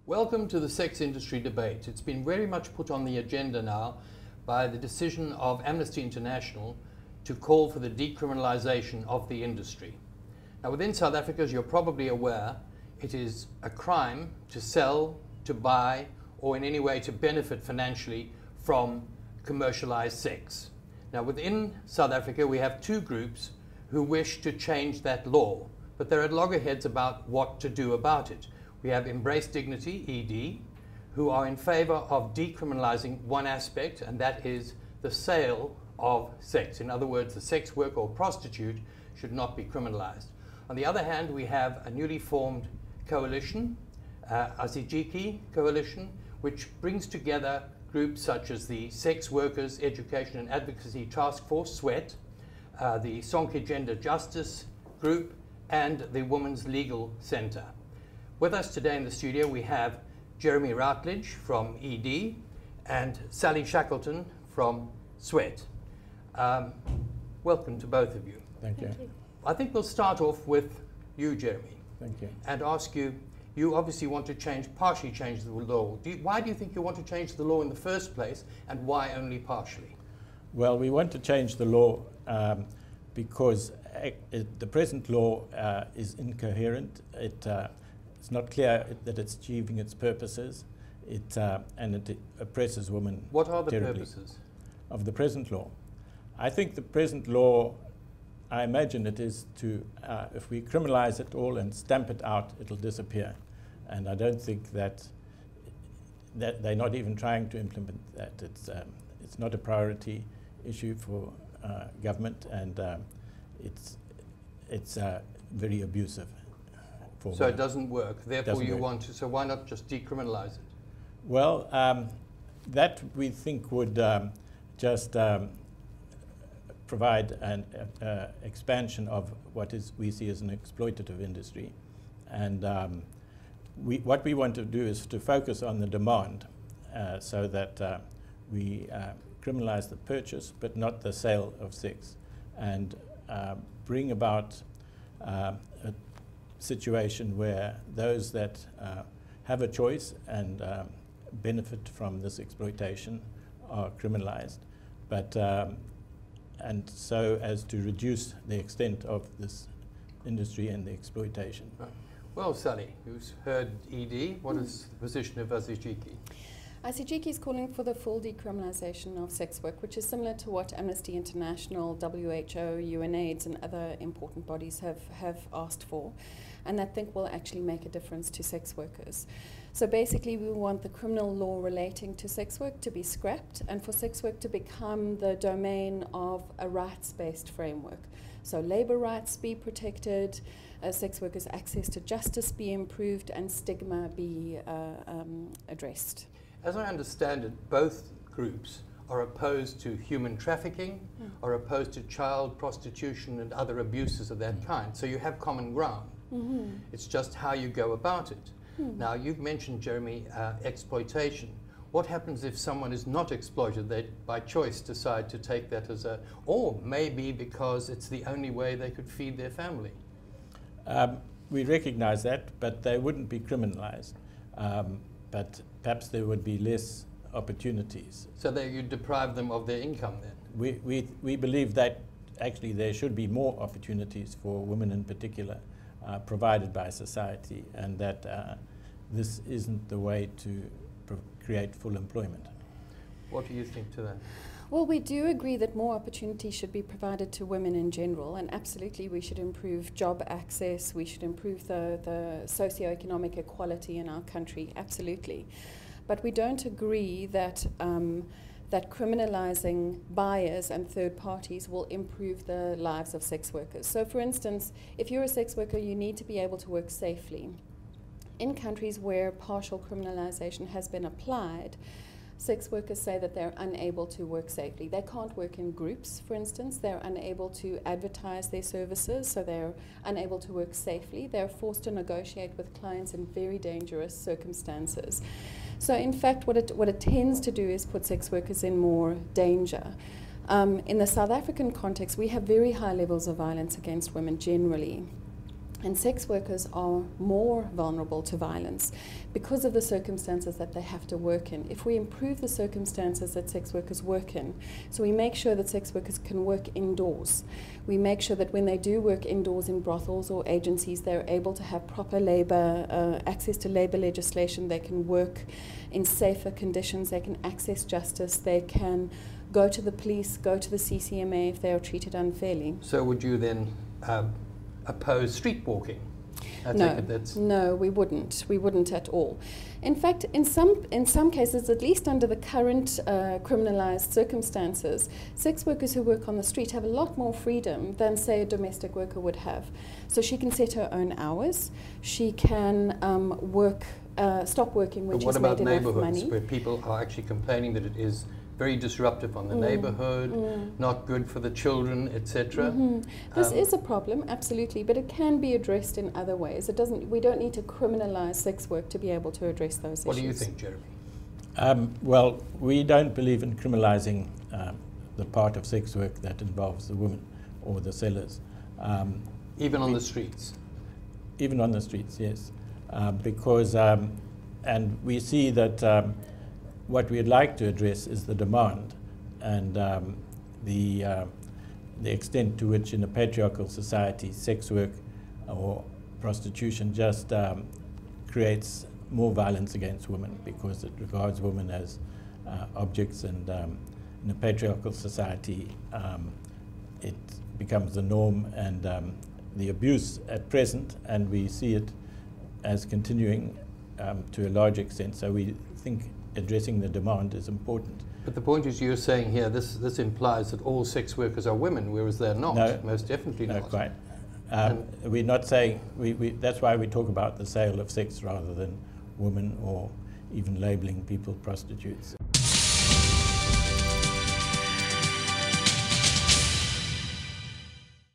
Welcome to the sex industry debate. It's been very much put on the agenda now by the decision of Amnesty International to call for the decriminalisation of the industry. Now, within South Africa, as you're probably aware, it is a crime to sell, to buy, or in any way to benefit financially from commercialised sex. Now, within South Africa, we have two groups who wish to change that law, but they're at loggerheads about what to do about it. We have Embrace Dignity, ED, who are in favour of decriminalising one aspect, and that is the sale of sex. In other words, the sex worker or prostitute should not be criminalised. On the other hand, we have a newly formed coalition, Azijiki Coalition, which brings together groups such as the Sex Workers Education and Advocacy Task Force, SWET, the Sonke Gender Justice Group, and the Women's Legal Centre. With us today in the studio, we have Jeremy Routledge from ED and Sally Shackleton from SWET. Welcome to both of you. Thank you. I think we'll start off with you, Jeremy. Thank you. And ask you, you obviously want to partially change the law. Why do you think you want to change the law in the first place, and why only partially? Well, we want to change the law because the present law is incoherent. It's not clear that it's achieving its purposes, and it oppresses women. What are the terribly. purposes Of the present law? I think the present law, I imagine it is to, if we criminalize it all and stamp it out, it'll disappear. And I don't think that they're not even trying to implement that. It's not a priority issue for government, and it's very abusive. For So women. it doesn't work, therefore Doesn't you work. want to, so why not just decriminalize it? Well, that we think would just provide an expansion of what we see as an exploitative industry. And what we want to do is to focus on the demand so that we criminalize the purchase but not the sale of sex, and bring about a situation where those that have a choice and benefit from this exploitation are criminalized, but and so as to reduce the extent of this industry and the exploitation. Right. Well, Sally, who's heard ED, what is the position of Azijiki? Azijiki is calling for the full decriminalisation of sex work, which is similar to what Amnesty International, WHO, UNAIDS and other important bodies have asked for, and that think will actually make a difference to sex workers. So basically we want the criminal law relating to sex work to be scrapped, and for sex work to become the domain of a rights-based framework. So labour rights be protected, sex workers' access to justice be improved, and stigma be addressed. As I understand it, both groups are opposed to human trafficking, are opposed to child prostitution and other abuses of that kind. So you have common ground. It's just how you go about it. Now, you've mentioned, Jeremy, exploitation. What happens if someone is not exploited? They, by choice, decide to take that as or maybe because it's the only way they could feed their family? We recognize that, but they wouldn't be criminalized. But perhaps there would be less opportunities. So that you deprive them of their income then? We believe that actually there should be more opportunities for women in particular provided by society, and that this isn't the way to create full employment. What do you think to that? Well, we do agree that more opportunity should be provided to women in general, and absolutely we should improve job access, we should improve the socioeconomic equality in our country, absolutely. But we don't agree that that criminalizing buyers and third parties will improve the lives of sex workers. So for instance, if you're a sex worker, you need to be able to work safely. In countries where partial criminalization has been applied, sex workers say that they're unable to work safely. They can't work in groups, for instance. They're unable to advertise their services, so they're unable to work safely. They're forced to negotiate with clients in very dangerous circumstances. So in fact, what it tends to do is put sex workers in more danger. In the South African context, we have very high levels of violence against women generally. And sex workers are more vulnerable to violence because of the circumstances that they have to work in. If we improve the circumstances that sex workers work in, so we make sure that sex workers can work indoors, we make sure that when they do work indoors in brothels or agencies, they're able to have proper labor, access to labor legislation, they can work in safer conditions, they can access justice, they can go to the police, go to the CCMA if they are treated unfairly. So would you then oppose street walking? No, we wouldn't. We wouldn't at all. In fact, in some cases, at least under the current criminalized circumstances, sex workers who work on the street have a lot more freedom than, say, a domestic worker would have. So she can set her own hours. She can stop working when she's made enough money. But what about neighborhoods where people are actually complaining that it is very disruptive on the neighborhood, not good for the children, etc.? This is a problem, absolutely, but it can be addressed in other ways. We don't need to criminalize sex work to be able to address those issues. What do you think, Jeremy? Well, we don't believe in criminalizing the part of sex work that involves the women or the sellers. Even on the streets? Even on the streets, yes. Because, and we see that what we'd like to address is the demand and the extent to which in a patriarchal society sex work or prostitution just creates more violence against women because it regards women as objects, and in a patriarchal society it becomes the norm and the abuse at present, and we see it as continuing to a large extent. So we think addressing the demand is important. But the point is, you're saying here, this implies that all sex workers are women, whereas they're not. No, most definitely not. No, quite. We're not saying, that's why we talk about the sale of sex rather than women, or even labeling people prostitutes.